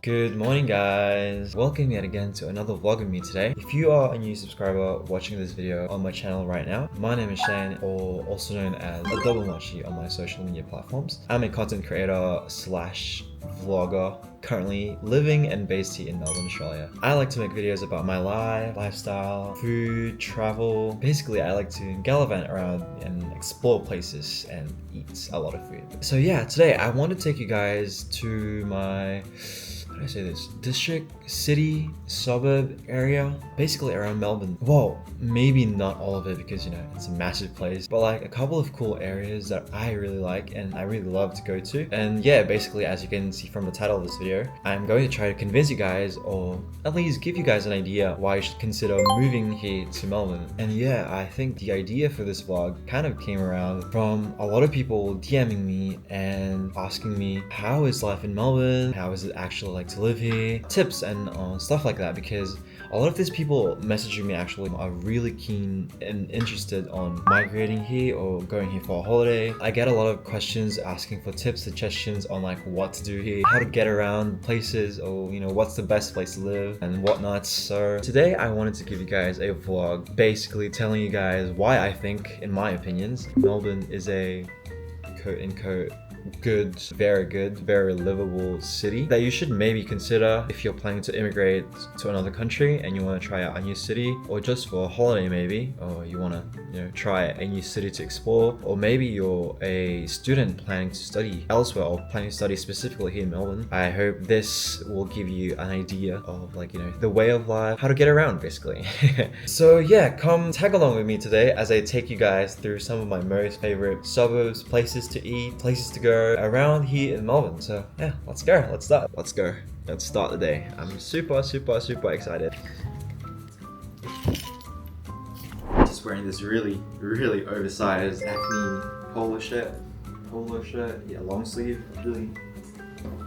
Good morning guys, welcome yet again to another vlog with me today. If you are a new subscriber watching this video on my channel right now, my name is Shane, or also known as a double mochi on my social media platforms. I'm a content creator slash vlogger, currently living and based here in Melbourne, Australia. I like to make videos about my life, lifestyle, food, travel. Basically, I like to gallivant around and explore places and eat a lot of food. So yeah, today I want to take you guys to my how do I say this? District, city, suburb area, basically around Melbourne. Well, maybe not all of it because it's a massive place, but like a couple of cool areas that I really like and I really love to go to. And yeah, basically as you can see from the title of this video, I'm going to try to convince you guys, or at least give you guys an idea why you should consider moving here to Melbourne. And yeah, I think the idea for this vlog kind of came around from a lot of people DMing me and asking me, how is life in Melbourne? How is it actually like to live here, tips and stuff like that, because a lot of these people messaging me actually are really keen and interested on migrating here or going here for a holiday. I get a lot of questions asking for tips, suggestions on like what to do here, how to get around places, or what's the best place to live and whatnot. So today I wanted to give you guys a vlog basically telling you guys why I think, in my opinions, Melbourne is a quote-unquote good, very livable city that you should maybe consider if you're planning to immigrate to another country and you want to try out a new city, or just for a holiday maybe, or you want to try a new city to explore, or maybe you're a student planning to study elsewhere or planning to study specifically here in Melbourne. I hope this will give you an idea of the way of life, how to get around basically. So yeah, come tag along with me today as I take you guys through some of my most favorite suburbs, places to eat, places to go around here in Melbourne. So yeah, let's go. Let's start the day. I'm super excited. Just wearing this really oversized acne polo shirt, yeah, long sleeve, really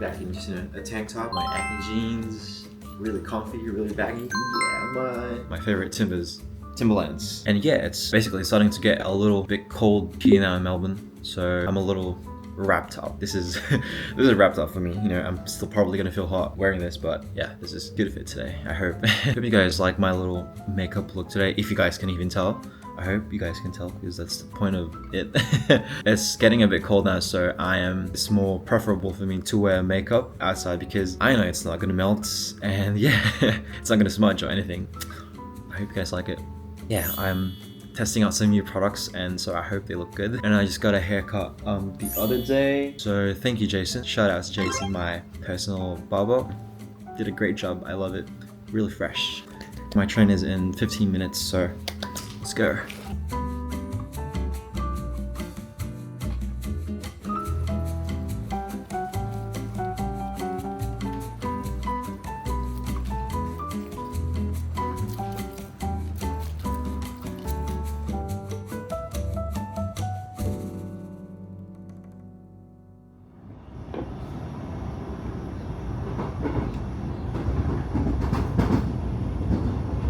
baggy, just a tank top, my acne jeans, really comfy, really baggy. Yeah, my favorite Timberlands. And yeah, it's basically starting to get a little bit cold here now in Melbourne, so I'm a little wrapped up. This is wrapped up for me. I'm still probably gonna feel hot wearing this, but yeah, this is good fit today. I hope. Hope you guys like my little makeup look today, if you guys can even tell. I hope you guys can tell, because that's the point of it. It's getting a bit cold now, so it's more preferable for me to wear makeup outside, because I know it's not gonna melt, and yeah, it's not gonna smudge or anything. I hope you guys like it. Yeah, I'm testing out some new products, and so I hope they look good. And I just got a haircut the other day, so thank you, Jason. Shout out to Jason, my personal barber. Did a great job. I love it. Really fresh. My train is in 15 minutes, so let's go.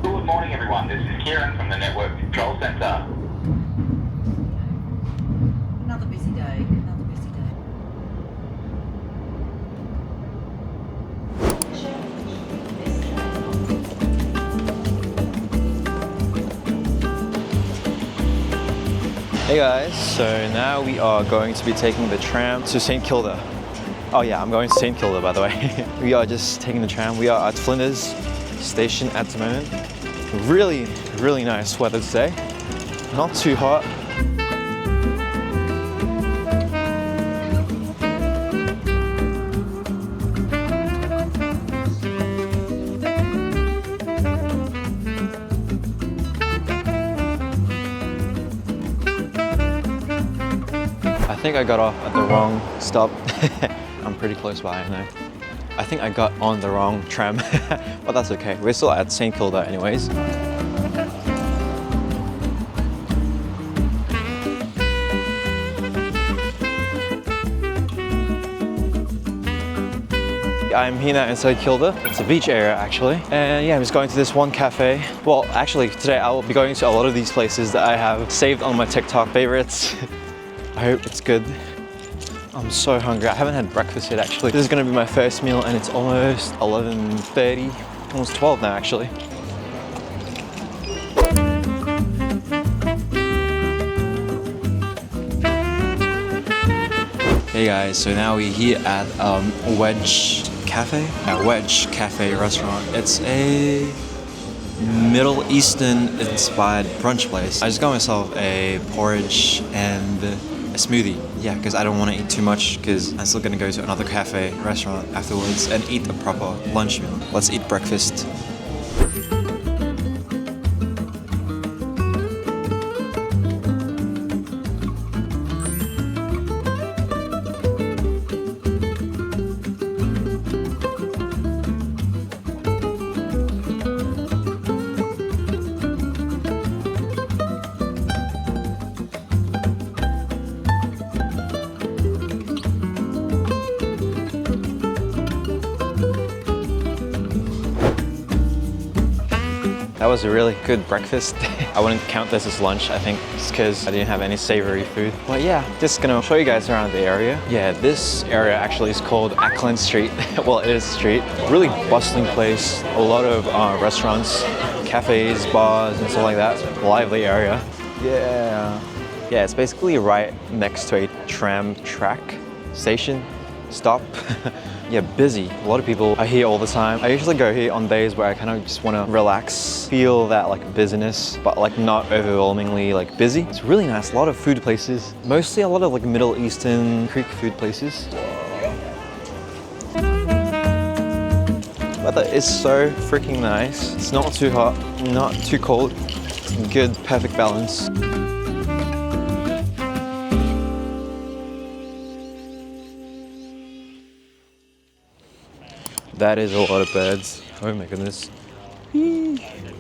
Good morning everyone, this is Kieran from the Network Control Centre. Another busy day. Hey guys, so now we are going to be taking the tram to St Kilda. Oh yeah, I'm going to St Kilda, by the way. We are just taking the tram. We are at Flinders Station at the moment. Really nice weather today. Not too hot. I think I got off at the wrong stop. I'm pretty close by, I know. I think I got on the wrong tram, but that's okay. We're still at St Kilda anyways. I'm here now inside Kilda. It's a beach area actually. And yeah, I'm just going to this one cafe. Well, actually today I will be going to a lot of these places that I have saved on my TikTok favorites. I hope it's good. I'm so hungry. I haven't had breakfast yet actually. This is gonna be my first meal and it's almost 11:30, almost 12 now actually. Hey guys, so now we're here at Wedge Cafe, a Wedge Cafe restaurant. It's a Middle Eastern inspired brunch place. I just got myself a porridge and a smoothie. Yeah, because I don't want to eat too much because I'm still gonna go to another cafe restaurant afterwards and eat a proper lunch meal. Let's eat breakfast. That was a really good breakfast. I wouldn't count this as lunch, I think, just because I didn't have any savory food. But yeah, just gonna show you guys around the area. Yeah, this area actually is called Ackland Street. Well, it is a street. Really bustling place. A lot of restaurants, cafes, bars, and stuff like that. Lively area. Yeah. Yeah, it's basically right next to a tram track station stop. Yeah, busy. A lot of people are here all the time. I usually go here on days where I kind of just want to relax, feel that like busyness, but like not overwhelmingly like busy. It's really nice. A lot of food places, mostly a lot of like Middle Eastern Greek food places. Weather is so freaking nice. It's not too hot, not too cold. Good, perfect balance. That is a lot of birds. Oh my goodness.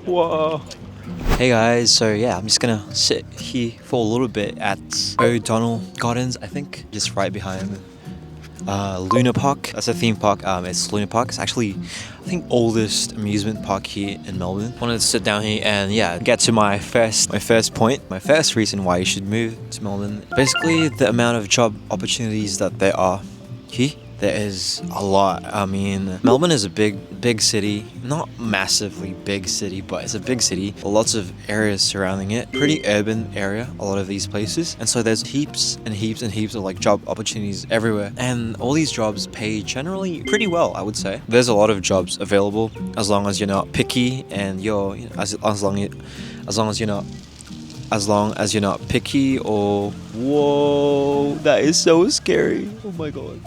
Whoa. Hey guys, so yeah, I'm just gonna sit here for a little bit at O'Donnell Gardens, I think. Just right behind Luna Park. That's a theme park. It's Luna Park. It's actually, I think, oldest amusement park here in Melbourne. Wanted to sit down here and yeah, get to my first point. My first reason why you should move to Melbourne. Basically, the amount of job opportunities that there are here. There is a lot. I mean, Melbourne is a big city. Not massively big city, but it's a big city. Lots of areas surrounding it. Pretty urban area, a lot of these places. And so there's heaps and heaps and heaps of like job opportunities everywhere. And all these jobs pay generally pretty well, I would say. There's a lot of jobs available as long as you're not picky and you're, as long as you're not picky or, whoa, that is so scary. Oh my God.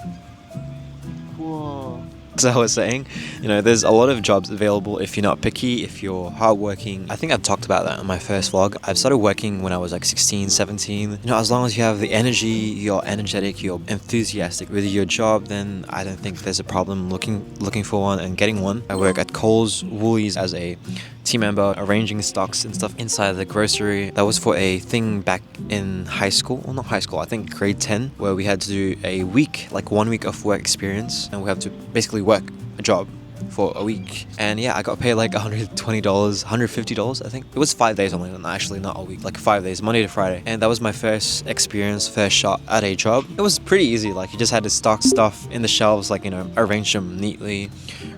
Whoa. As I was saying, you know, there's a lot of jobs available if you're not picky, if you're hardworking. I think I've talked about that in my first vlog. I've started working when I was like 16, 17. You know, as long as you have the energy, you're energetic, you're enthusiastic with your job, then I don't think there's a problem looking for one and getting one. I work at Coles, Woolies as a team member, arranging stocks and stuff inside the grocery. That was for a thing back in high school, well not high school, I think grade 10, where we had to do a week, like 1 week of work experience, and we have to basically work a job for a week. And yeah, I got paid like $120, $150 I think. It was 5 days only, actually not a week, like 5 days, Monday to Friday. And that was my first experience, first shot at a job. It was pretty easy, like you just had to stock stuff in the shelves, like, you know, arrange them neatly,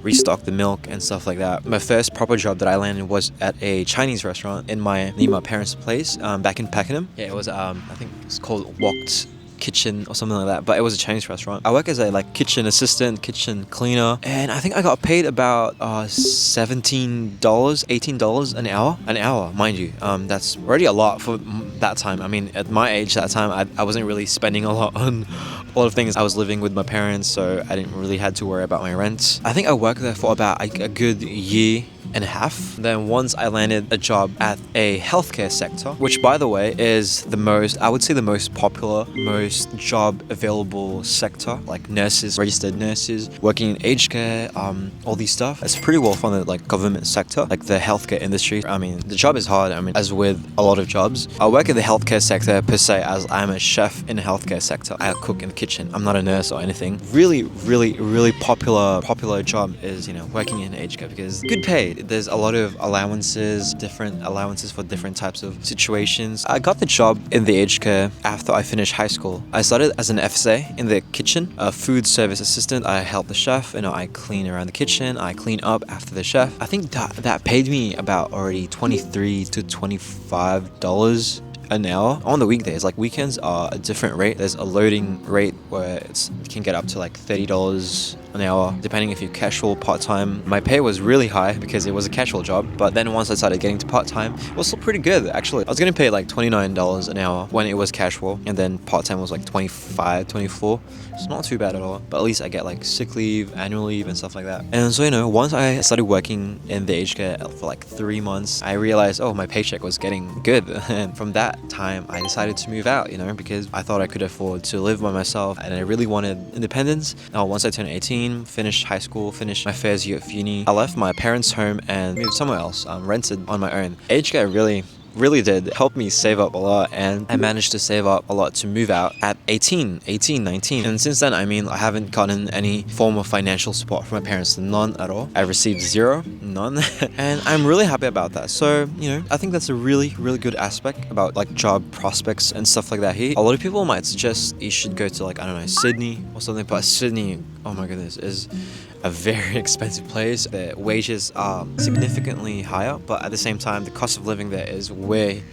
restock the milk and stuff like that. My first proper job that I landed was at a Chinese restaurant near my parents' place, back in Pakenham. Yeah, it was, I think it's called Walked Kitchen or something like that, but it was a Chinese restaurant. I work as a like kitchen assistant, kitchen cleaner, and I think I got paid about $17, $18 an hour, mind you. That's already a lot for that time. I mean, at my age that time, I wasn't really spending a lot on a lot of things. I was living with my parents, so I didn't really had to worry about my rent. I think I worked there for about a good year and a half. Then once I landed a job at a healthcare sector, which by the way is the most, I would say the most popular, most job available sector, like nurses, registered nurses, working in aged care, all these stuff. It's pretty well funded, like government sector, like the healthcare industry. I mean, the job is hard. I mean, as with a lot of jobs, I work in the healthcare sector per se, as I'm a chef in the healthcare sector. I cook in the kitchen. I'm not a nurse or anything. Really popular job is, you know, working in aged care because good paid. there's a lot of different allowances for different types of situations. I got the job in the aged care after I finished high school. I started as an FSA in the kitchen, a food service assistant. I help the chef, I clean around the kitchen, I clean up after the chef. I think that paid me about already $23 to $25 an hour on the weekdays. Like weekends are a different rate. There's a loading rate where it can get up to like $30 an hour, depending if you're casual, part-time. My pay was really high because it was a casual job, but then once I started getting to part-time, it was still pretty good actually. I was getting paid like $29 an hour when it was casual, and then part-time was like 25, 24. It's not too bad at all, but at least I get like sick leave, annual leave and stuff like that. And so once I started working in the aged care for like 3 months, I realized, oh, my paycheck was getting good. And from that time I decided to move out, because I thought I could afford to live by myself, and I really wanted independence. Once I turned 18, finished high school, finished my first year of uni, I left my parents' home and moved somewhere else, rented on my own. Aged care really did help me save up a lot, and I managed to save up a lot to move out at 18, 19. And since then, I haven't gotten any form of financial support from my parents, none at all. I've received zero, none. And I'm really happy about that. So, I think that's a really good aspect about like job prospects and stuff like that here. A lot of people might suggest you should go to like, I don't know, Sydney or something, but Sydney, oh my goodness, is a very expensive place. The wages are significantly higher, but at the same time, the cost of living there is way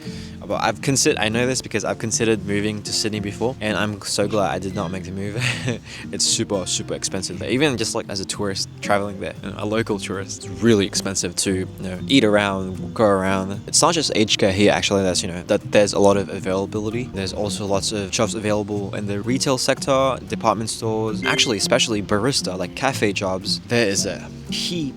above. I know this because I've considered moving to Sydney before, and I'm so glad I did not make the move. It's super expensive. Even just like as a tourist traveling there, a local tourist, it's really expensive to eat around, go around. It's not just aged care here actually. That's that there's a lot of availability. There's also lots of jobs available in the retail sector, department stores, actually especially barista, like cafe jobs. There is a heap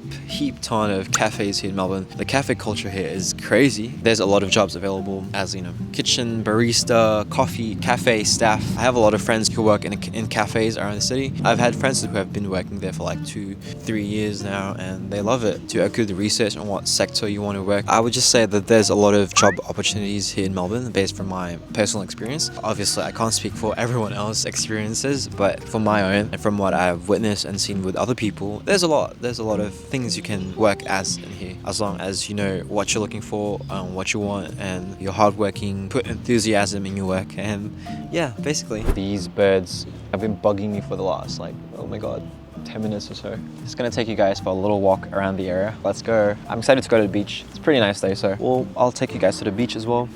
ton of cafes here in Melbourne. The cafe culture here is crazy. There's a lot of jobs available as kitchen, barista, coffee, cafe staff. I have a lot of friends who work in cafes around the city. I've had friends who have been working there for like 2-3 years now, and they love it. To do the research on what sector you want to work, I would just say that there's a lot of job opportunities here in Melbourne based from my personal experience. Obviously I can't speak for everyone else's experiences, but for my own and from what I've witnessed and seen with other people, there's a lot of things you can work as in here, as long as you know what you're looking for, what you want, and you're hardworking, put enthusiasm in your work. And yeah, basically these birds have been bugging me for the last oh my god, 10 minutes or so. It's gonna take you guys for a little walk around the area. Let's go. I'm excited to go to the beach. It's a pretty nice day, so I'll take you guys to the beach as well.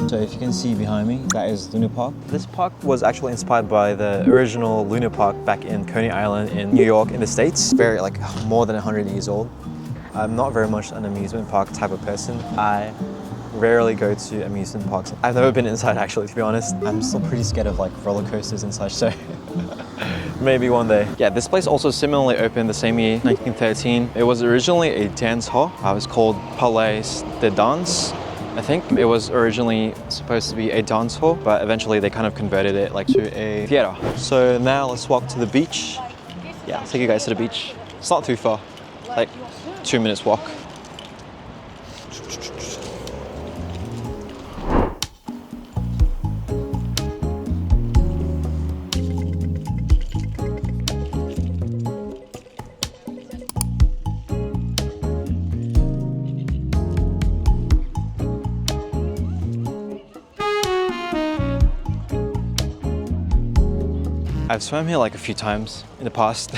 So if you can see behind me, that is Luna Park. This park was actually inspired by the original Luna Park back in Coney Island in New York in the States. Very more than 100 years old. I'm not very much an amusement park type of person. I rarely go to amusement parks. I've never been inside actually, to be honest. I'm still pretty scared of roller coasters and such, so maybe one day. Yeah, this place also similarly opened the same year, 1913. It was originally a dance hall. It was called Palais de Danse. I think it was originally supposed to be a dance hall, but eventually they kind of converted it to a theater. So now let's walk to the beach. Yeah, I'll take you guys to the beach. It's not too far, 2 minutes walk. I've swam here a few times in the past.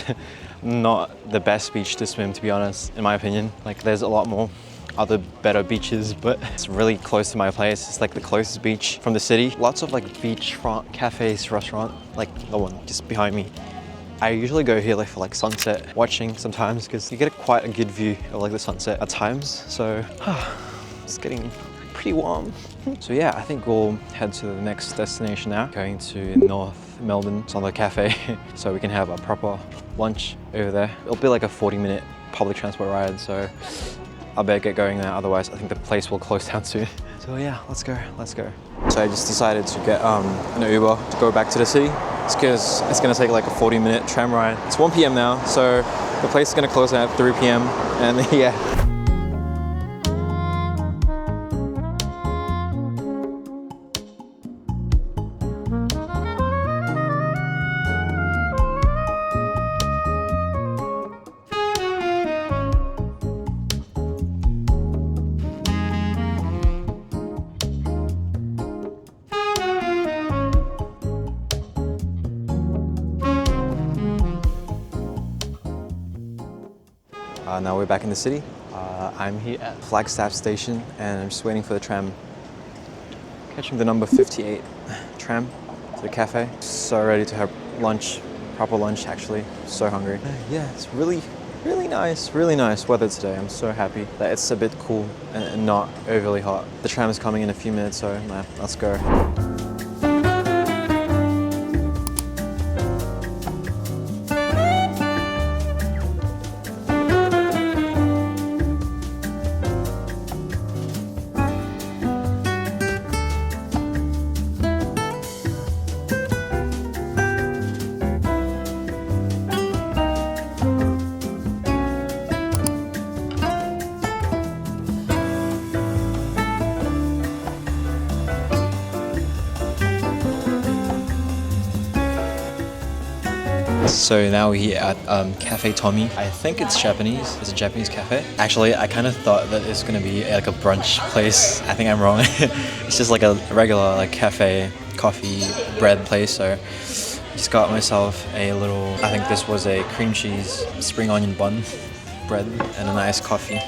Not the best beach to swim, to be honest, in my opinion. There's a lot more other better beaches, but it's really close to my place. It's the closest beach from the city. Lots of beachfront cafes, restaurant, the one just behind me. I usually go here for sunset watching sometimes, because you get quite a good view of the sunset at times. So it's getting pretty warm. So yeah, I think we'll head to the next destination now. Going to North Melbourne, it's on the cafe, so we can have a proper lunch over there. It'll be a 40-minute public transport ride, so I better get going now, otherwise I think the place will close down soon. So yeah, let's go. So I just decided to get an Uber to go back to the city. It's because it's gonna take a 40-minute tram ride. It's 1 p.m. now, so the place is gonna close down at 3 p.m. and yeah. Now we're back in the city. I'm here at Flagstaff Station and I'm just waiting for the tram. Catching the number 58 tram to the cafe. So ready to have lunch, proper lunch actually. So hungry. Yeah, it's really nice weather today. I'm so happy that it's a bit cool and not overly hot. The tram is coming in a few minutes, so let's go. So now we're here at Cafe Tommy. I think it's Japanese. It's a Japanese cafe. Actually, I kind of thought that it's gonna be like a brunch place. I think I'm wrong. It's just like a regular like cafe, coffee, bread place. So just got myself a little, I think this was a cream cheese spring onion bun, bread, and a nice coffee.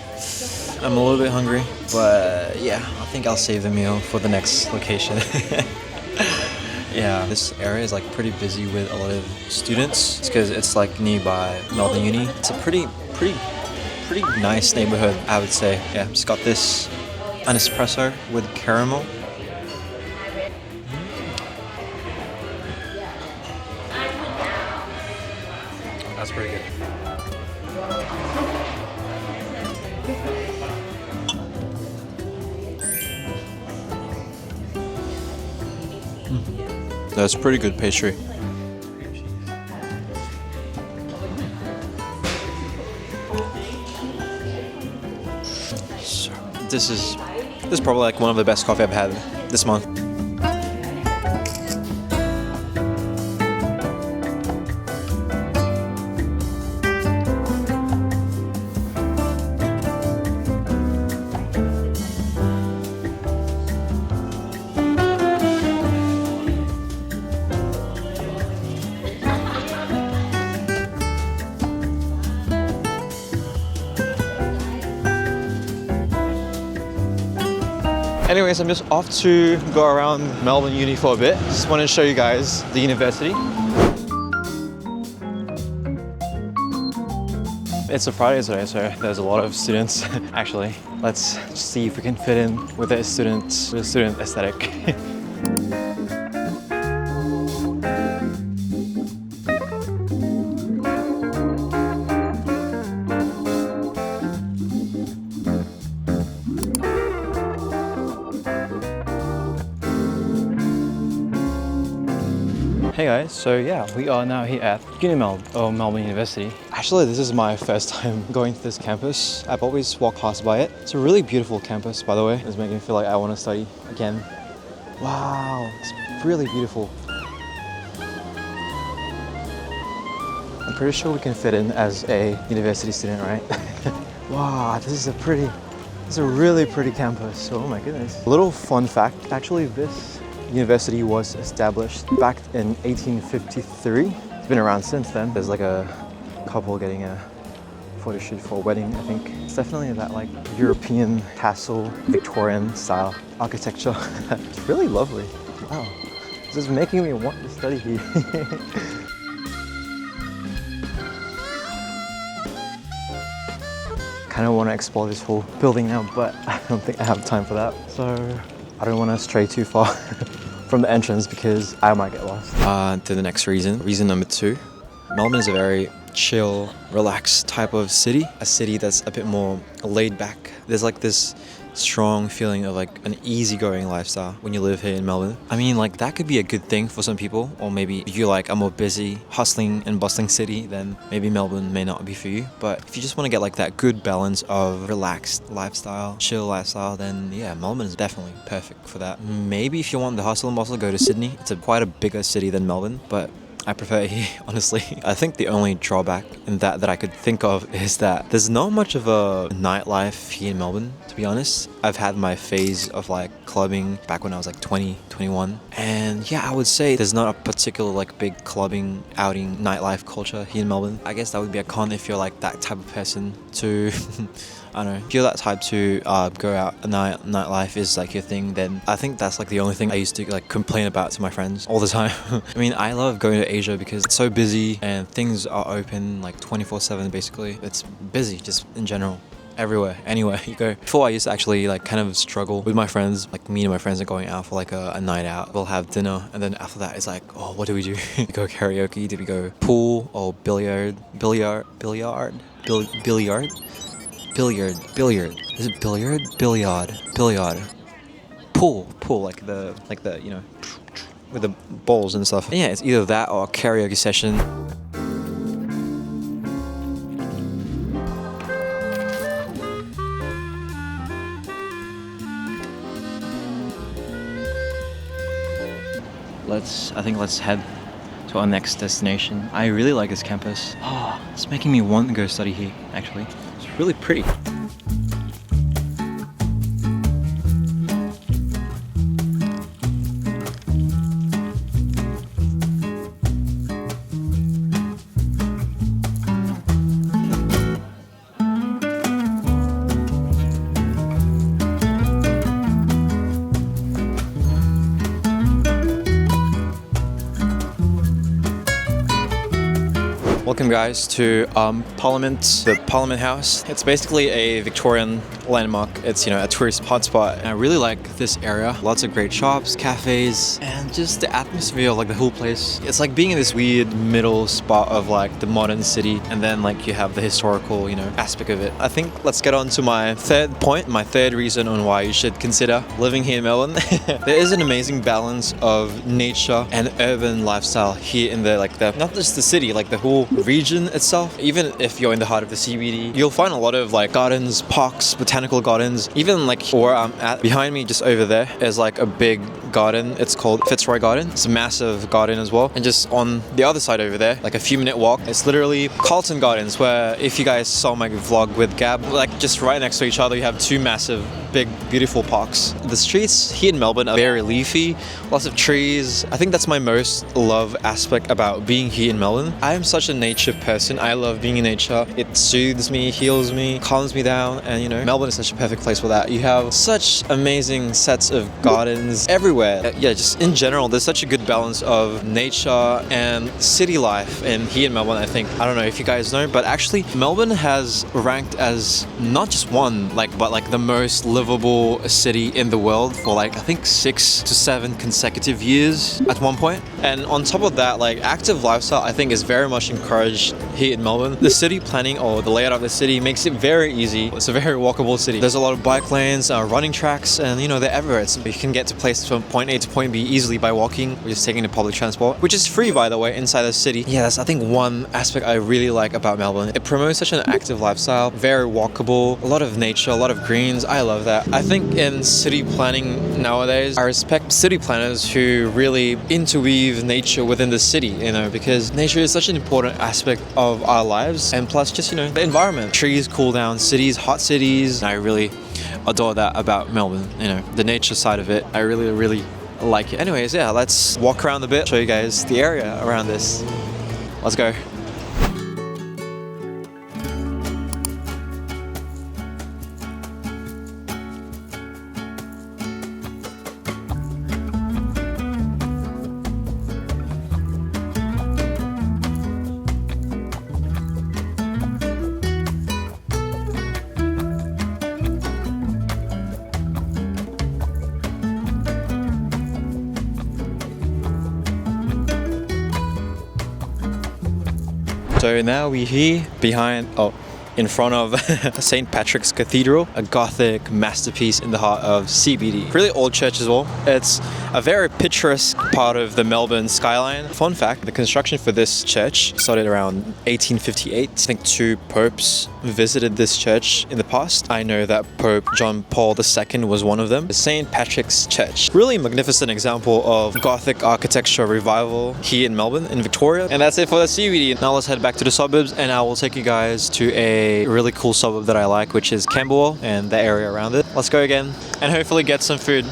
I'm a little bit hungry, but yeah, I think I'll save the meal for the next location. Yeah, this area is like pretty busy with a lot of students. It's because it's like nearby Melbourne Uni. It's a pretty nice neighborhood, I would say. Yeah, just got this an espresso with caramel. That's pretty good. That's pretty good pastry. So, this is probably like one of the best coffee I've had this month. Anyways, I'm just off to go around Melbourne Uni for a bit. Just wanted to show you guys the university. It's a Friday today, so there's a lot of students. Actually, let's see if we can fit in with the student aesthetic. Hey guys, so yeah, we are now here at Melbourne University. Actually, this is my first time going to this campus. I've always walked past by it. It's a really beautiful campus, by the way. It's making me feel like I want to study again. Wow, it's really beautiful. I'm pretty sure we can fit in as a university student, right? Wow, this is a really pretty campus. Oh my goodness. A little fun fact, actually this university was established back in 1853. It's been around since then. There's like a couple getting a photo shoot for a wedding, I think. It's definitely that like European castle, Victorian style architecture. It's really lovely. Wow. This is making me want to study here. Kind of want to explore this whole building now, but I don't think I have time for that. So I don't want to stray too far from the entrance because I might get lost. To the next reason number 2. Melbourne is a very chill, relaxed type of city. A city that's a bit more laid back. There's like this strong feeling of like an easygoing lifestyle when you live here in Melbourne. I mean, like that could be a good thing for some people, or maybe if you're like a more busy, hustling and bustling city, then maybe Melbourne may not be for you. But if you just want to get like that good balance of relaxed lifestyle, chill lifestyle, then yeah, Melbourne is definitely perfect for that. Maybe if you want the hustle and bustle, go to Sydney. It's quite a bigger city than Melbourne, but I prefer it here, honestly. I think the only drawback in that I could think of is that there's not much of a nightlife here in Melbourne, to be honest. I've had my phase of like clubbing back when I was like 20, 21. And yeah, I would say there's not a particular like big clubbing, outing, nightlife culture here in Melbourne. I guess that would be a con if you're like that type of person to... I don't know, if you're that type to go out at night, nightlife is like your thing, then I think that's like the only thing I used to like complain about to my friends all the time. I mean, I love going to Asia because it's so busy and things are open like 24/7 basically. It's busy just in general. Everywhere, anywhere you go. Before I used to actually like kind of struggle with my friends, like me and my friends are going out for like a night out. We'll have dinner and then after that it's like, oh, what do we do? We go karaoke, do we go pool or billiard? Is it billiard? Billiard. Pool, like the you know, with the balls and stuff. And yeah, it's either that or a karaoke session. Let's head to our next destination. I really like this campus. Oh, it's making me want to go study here, actually. It's really pretty. Welcome guys to the Parliament House. It's basically a Victorian landmark. It's, you know, a tourist hotspot. And I really like this area. Lots of great shops, cafes, and just the atmosphere of like the whole place. It's like being in this weird middle spot of like the modern city, and then like you have the historical, you know, aspect of it. I think let's get on to my third point, my third reason on why you should consider living here in Melbourne. There is an amazing balance of nature and urban lifestyle here in the not just the city, like the whole region itself. Even if you're in the heart of the CBD, you'll find a lot of like gardens, parks, botanical gardens. Even like where I'm at, behind me just over there is like a big garden. It's called Fitzroy Garden. It's a massive garden as well. And just on the other side over there, like a few minute walk, it's literally Carlton Gardens, where if you guys saw my vlog with Gab, like just right next to each other, you have two massive, big, beautiful parks. The streets here in Melbourne are very leafy, lots of trees. I think that's my most love aspect about being here in Melbourne. I am such a nature person. I love being in nature. It soothes me, heals me, calms me down, and you know, Melbourne is such a perfect place for that. You have such amazing sets of gardens everywhere. Yeah, just in general, there's such a good balance of nature and city life. And here in Melbourne, I think, I don't know if you guys know, but actually Melbourne has ranked as not just one, but like the most livable city in the world for like, I think 6 to 7 consecutive years at one point. And on top of that, like active lifestyle, I think is very much encouraged here in Melbourne. The city planning or the layout of the city makes it very easy. It's a very walkable city. There's a lot of bike lanes, running tracks, and you know, they're everywhere. You can get to places from point A to point B easily by walking or just taking the public transport, which is free, by the way, inside the city. Yeah, that's I think one aspect I really like about Melbourne. It promotes such an active lifestyle, very walkable, a lot of nature, a lot of greens. I love that. I think in city planning nowadays, I respect city planners who really interweave nature within the city, you know, because nature is such an important aspect of our lives. And plus just, you know, the environment. Trees cool down cities, hot cities. I really adore that about Melbourne, you know, the nature side of it. I really like it. Anyways, yeah, let's walk around a bit, show you guys the area around this. Let's go. So now we're here behind, in front of St. Patrick's Cathedral, a Gothic masterpiece in the heart of CBD. Really old church as well. It's a very picturesque part of the Melbourne skyline. Fun fact, the construction for this church started around 1858. I think 2 popes visited this church in the past. I know that Pope John Paul II was one of them. The St. Patrick's Church. Really magnificent example of Gothic architecture revival here in Melbourne, in Victoria. And that's it for the CBD. Now let's head back to the suburbs and I will take you guys to a really cool suburb that I like, which is Camberwell and the area around it. Let's go again and hopefully get some food.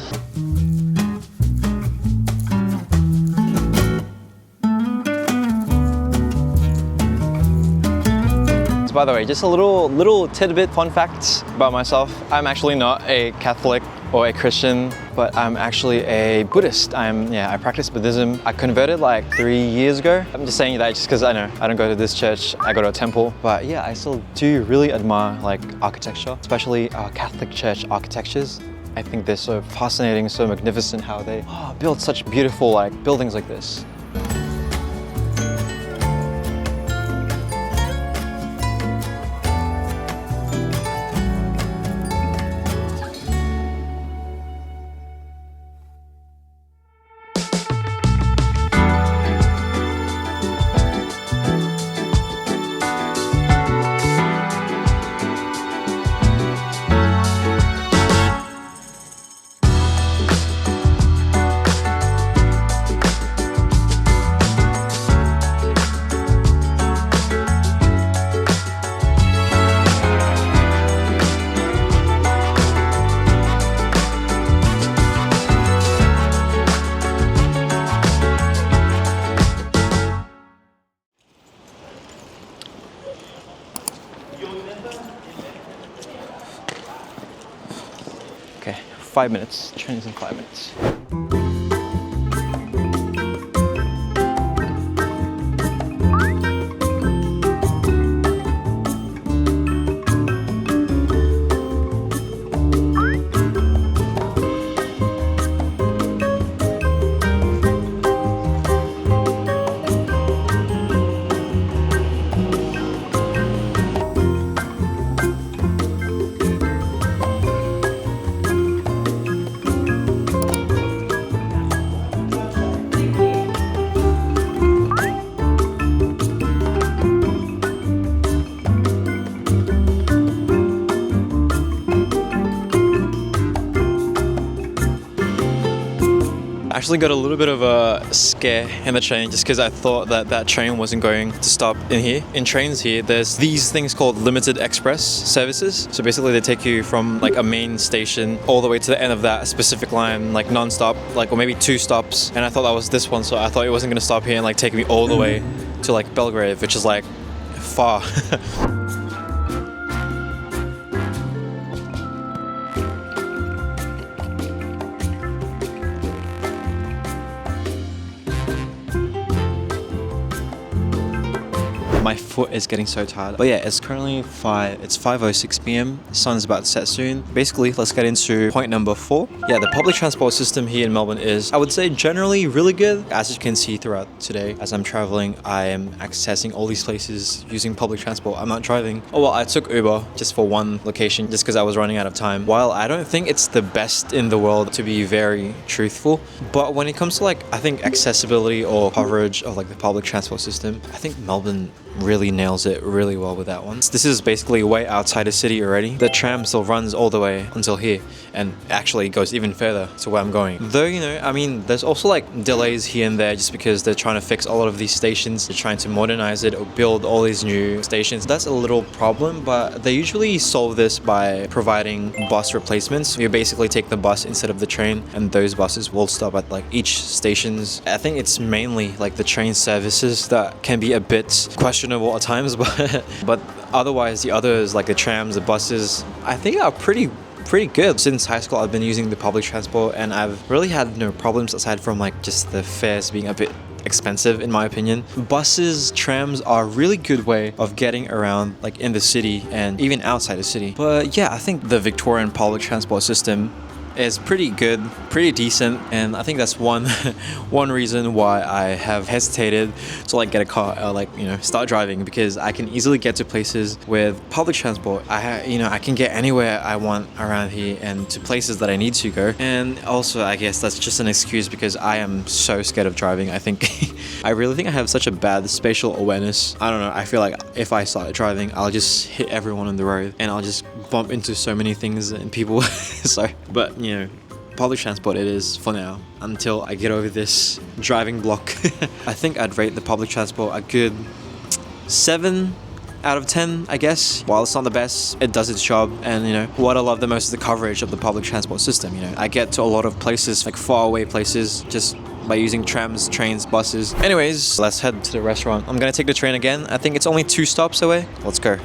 By the way, just a little tidbit fun fact about myself. I'm actually not a Catholic or a Christian, but I'm actually a Buddhist. I practice Buddhism. I converted like 3 years ago. I'm just saying that just because I know I don't go to this church, I go to a temple. But yeah, I still do really admire like architecture, especially Catholic church architectures. I think they're so fascinating, so magnificent how they build such beautiful like buildings like this. Okay, 5 minutes. Train's in 5 minutes. I actually got a little bit of a scare in the train just because I thought that train wasn't going to stop in here. In trains here, there's these things called limited express services. So basically they take you from like a main station all the way to the end of that specific line, like non-stop, like or maybe 2 stops. And I thought that was this one, so I thought it wasn't going to stop here and like take me all the way to like Belgrave, which is like far. My foot is getting so tired. But yeah, it's currently 5:06 p.m. The sun is about to set soon. Basically, let's get into point number 4. Yeah, the public transport system here in Melbourne is, I would say, generally really good. As you can see throughout today, as I'm traveling, I am accessing all these places using public transport. I'm not driving. Oh well, I took Uber just for one location just because I was running out of time. While I don't think it's the best in the world, to be very truthful, but when it comes to like, I think accessibility or coverage of like the public transport system, I think Melbourne really nails it really well with that one. This is basically way outside the city already. The tram still runs all the way until here and actually goes even further to where I'm going. Though, you know, I mean, there's also like delays here and there just because they're trying to fix a lot of these stations. They're trying to modernize it or build all these new stations. That's a little problem, but they usually solve this by providing bus replacements. You basically take the bus instead of the train and those buses will stop at like each stations. I think it's mainly like the train services that can be a bit questionable at times, but otherwise the others like the trams, the buses, I think are pretty good. Since high school I've been using the public transport and I've really had no problems aside from like just the fares being a bit expensive in my opinion. Buses, trams are a really good way of getting around like in the city and even outside the city. But yeah, I think the Victorian public transport system is pretty good, pretty decent, and I think that's one one reason why I have hesitated to like get a car or like, you know, start driving, because I can easily get to places with public transport. I can get anywhere I want around here and to places that I need to go. And also, I guess that's just an excuse because I am so scared of driving. I think I really think I have such a bad spatial awareness. I don't know, I feel like if I start driving, I'll just hit everyone on the road and I'll just bump into so many things and people. So, but you know, public transport it is for now until I get over this driving block. I think I'd rate the public transport a good 7 out of 10, I guess. While it's not the best, it does its job. And you know, what I love the most is the coverage of the public transport system. You know, I get to a lot of places, like far away places, just by using trams, trains, buses. Anyways, let's head to the restaurant. I'm gonna take the train again. I think it's only 2 stops away. Let's go.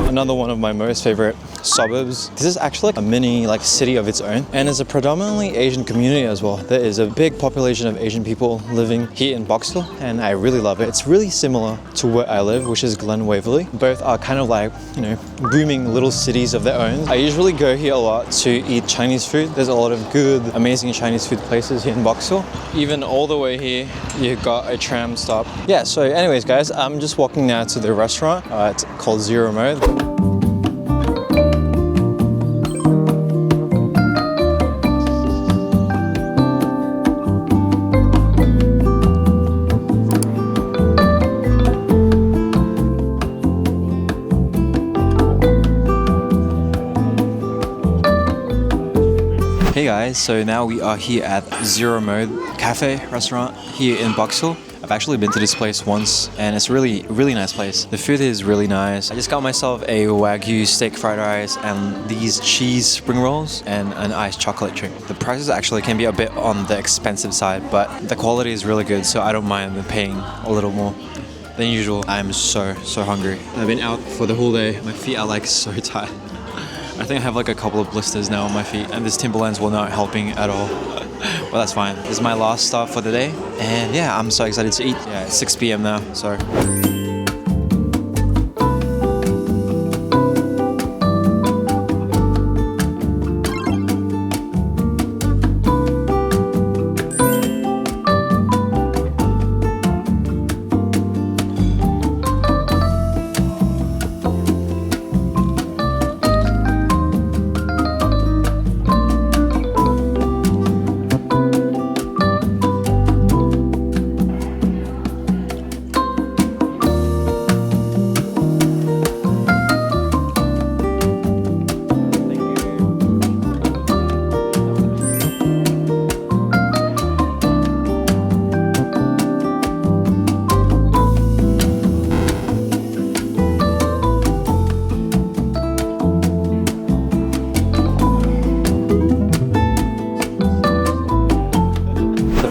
Another one of my most favorite suburbs. This is actually like a mini like city of its own, and it's a predominantly Asian community as well. There is a big population of Asian people living here in Boxhill, and I really love it. It's really similar to where I live, which is Glen Waverley. Both are kind of like, you know, booming little cities of their own. I usually go here a lot to eat Chinese food. There's a lot of good, amazing Chinese food places here in Boxhill. Even all the way here, you've got a tram stop. Yeah, so anyways guys, I'm just walking now to the restaurant. It's called Zero Mode. Hey guys, so now we are here at Zero Mode Cafe restaurant here in Boxhill. I've actually been to this place once and it's really nice place. The food is really nice. I just got myself a Wagyu steak fried rice and these cheese spring rolls and an iced chocolate drink. The prices actually can be a bit on the expensive side, but the quality is really good, so I don't mind paying a little more than usual. I'm so hungry. I've been out for the whole day. My feet are like so tired. I think I have like a couple of blisters now on my feet, and this Timberlands were not helping at all. But that's fine. This is my last stop for the day, and yeah, I'm so excited to eat. Yeah, it's 6 p.m. now, so.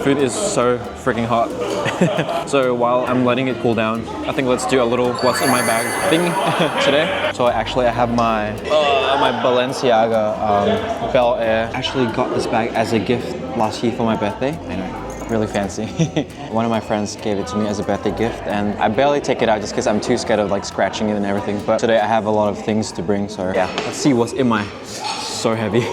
Food is so freaking hot. So while I'm letting it cool down, I think let's do a little what's in my bag thing today. So I have my Balenciaga Bel Air. I actually got this bag as a gift last year for my birthday. I know, really fancy. One of my friends gave it to me as a birthday gift, and I barely take it out just because I'm too scared of like scratching it and everything. But today I have a lot of things to bring, so yeah, let's see what's in my so heavy.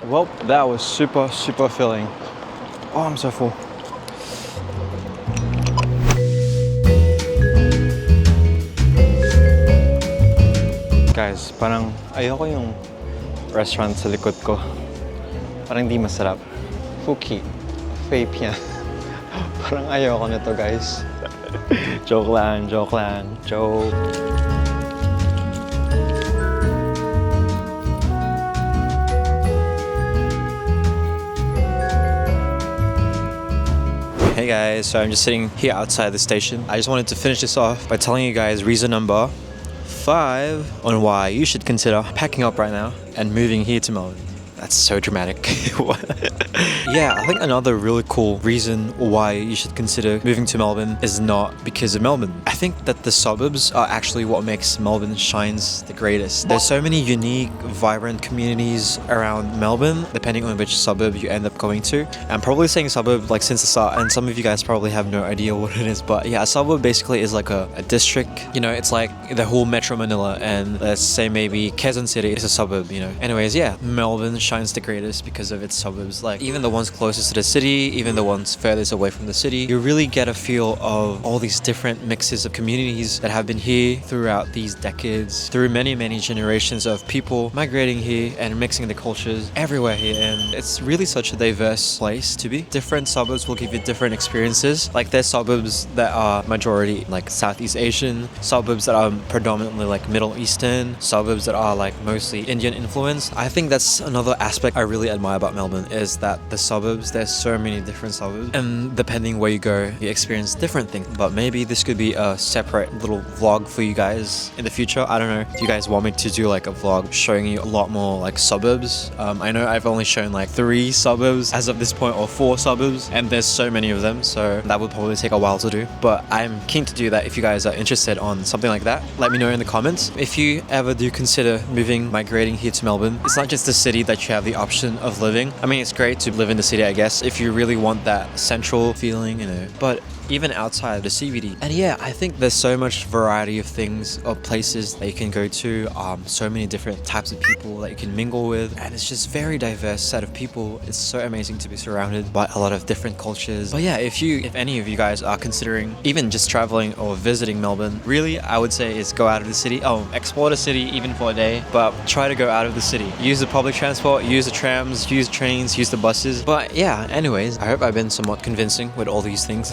Well, that was super filling. Oh, I'm so full. Guys, parang ayoko yung restaurant sa likod ko. Parang di masarap. Fuki. Fake yan. Parang ayoko nito, guys. Joke lang, joke lang, joke. Hey guys, so I'm just sitting here outside the station. I just wanted to finish this off by telling you guys reason number 5 on why you should consider packing up right now and moving here to Melbourne. That's so dramatic. Yeah, I think another really cool reason why you should consider moving to Melbourne is not because of Melbourne. I think that the suburbs are actually what makes Melbourne shines the greatest. There's so many unique, vibrant communities around Melbourne, depending on which suburb you end up going to. I'm probably saying suburb like since the start, and some of you guys probably have no idea what it is, but yeah, a suburb basically is like a district. You know, it's like the whole Metro Manila, and let's say maybe Quezon City is a suburb, you know. Anyways, yeah, Melbourne shines the greatest because of its suburbs. Like even the ones closest to the city, even the ones furthest away from the city, you really get a feel of all these different mixes of communities that have been here throughout these decades, through many generations of people migrating here and mixing the cultures everywhere here. And it's really such a diverse place to be. Different suburbs will give you different experiences. Like there's suburbs that are majority like Southeast Asian, suburbs that are predominantly like Middle Eastern, suburbs that are like mostly Indian influence. I think that's another aspect I really admire about Melbourne, is that the suburbs, there's so many different suburbs, and depending where you go, you experience different things. But maybe this could be a separate little vlog for you guys in the future. I don't know, do you guys want me to do like a vlog showing you a lot more like suburbs? I know I've only shown like 3 suburbs as of this point, or 4 suburbs, and there's so many of them, so that would probably take a while to do. But I'm keen to do that. If you guys are interested on something like that, let me know in the comments. If you ever do consider migrating here to Melbourne, it's not just the city that you have the option of living. I mean, it's great to live in the city, I guess, if you really want that central feeling, you know, but even outside the CBD. And yeah, I think there's so much variety of things or places that you can go to, so many different types of people that you can mingle with, and it's just very diverse set of people. It's so amazing to be surrounded by a lot of different cultures. But yeah, if any of you guys are considering even just traveling or visiting Melbourne, really I would say is go out of the city. Explore the city even for a day, but try to go out of the city. Use the public transport, use the trams, use trains, use the buses. But yeah, anyways, I hope I've been somewhat convincing with all these things.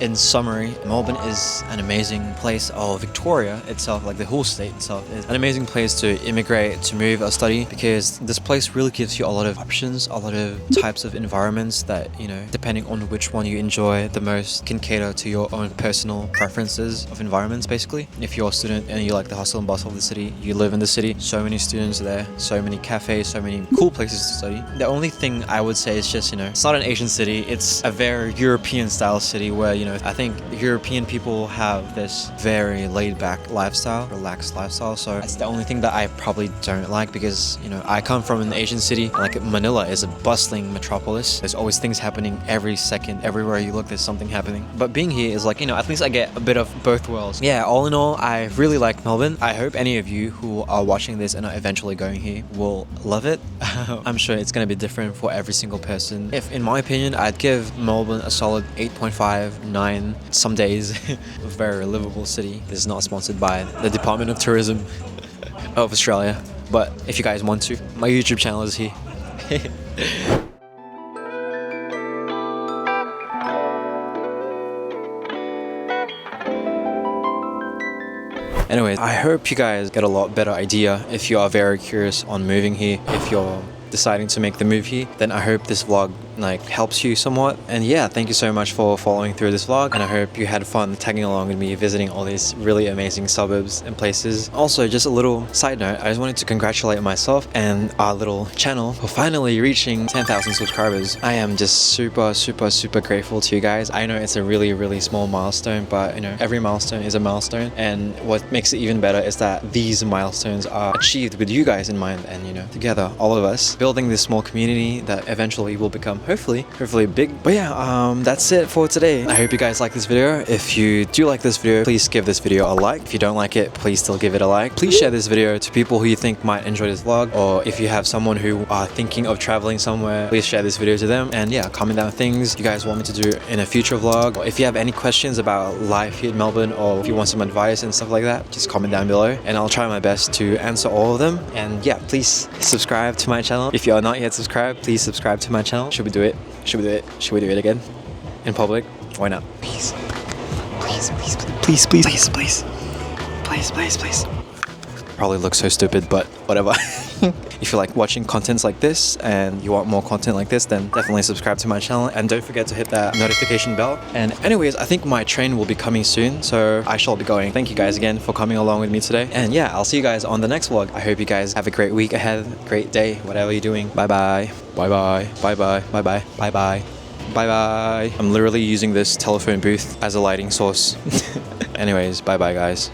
In summary, Melbourne is an amazing place, or Victoria itself, like the whole state itself, is an amazing place to immigrate, to move or study, because this place really gives you a lot of options, a lot of types of environments that, you know, depending on which one you enjoy the most, can cater to your own personal preferences of environments, basically. If you're a student and you like the hustle and bustle of the city, you live in the city, so many students there, so many cafes, so many cool places to study. The only thing I would say is just, you know, it's not an Asian city, it's a very European style city where, you know, I think European people have this very laid-back lifestyle, relaxed lifestyle. So that's the only thing that I probably don't like, because, you know, I come from an Asian city. Like Manila is a bustling metropolis. There's always things happening every second. Everywhere you look, there's something happening. But being here is like, you know, at least I get a bit of both worlds. Yeah, all in all, I really like Melbourne. I hope any of you who are watching this and are eventually going here will love it. I'm sure it's going to be different for every single person. If, in my opinion, I'd give Melbourne a solid 8.5, 9. Some days. A very livable city. This is not sponsored by the Department of Tourism of Australia, but if you guys want to, my YouTube channel is here. Anyways, I hope you guys get a lot better idea if you are very curious on moving here. If you're deciding to make the move here, then I hope this vlog like helps you somewhat. And yeah, thank you so much for following through this vlog, and I hope you had fun tagging along with me visiting all these really amazing suburbs and places. Also, just a little side note, I just wanted to congratulate myself and our little channel for finally reaching 10,000 subscribers. I am just super grateful to you guys. I know it's a really small milestone, but you know, every milestone is a milestone, and what makes it even better is that these milestones are achieved with you guys in mind, and you know, together, all of us building this small community that eventually will become hopefully big. But yeah, that's it for today. I hope you guys like this video. If you do like this video, please give this video a like. If you don't like it, please still give it a like. Please share this video to people who you think might enjoy this vlog, or if you have someone who are thinking of traveling somewhere, please share this video to them. And yeah, comment down things you guys want me to do in a future vlog, or if you have any questions about life here in Melbourne, or if you want some advice and stuff like that, just comment down below and I'll try my best to answer all of them. And yeah, please subscribe to my channel. If you are not yet subscribed, please subscribe to my channel. Should we do it? Should we do it? Should we do it again? In public? Why not? Please. Please. Probably look so stupid, but whatever. If you like watching contents like this and you want more content like this, then definitely subscribe to my channel and don't forget to hit that notification bell. And anyways, I think my train will be coming soon, so I shall be going. Thank you guys again for coming along with me today. And yeah, I'll see you guys on the next vlog. I hope you guys have a great week ahead, great day, whatever you're doing. Bye bye. I'm literally using this telephone booth as a lighting source. Anyways, bye bye guys.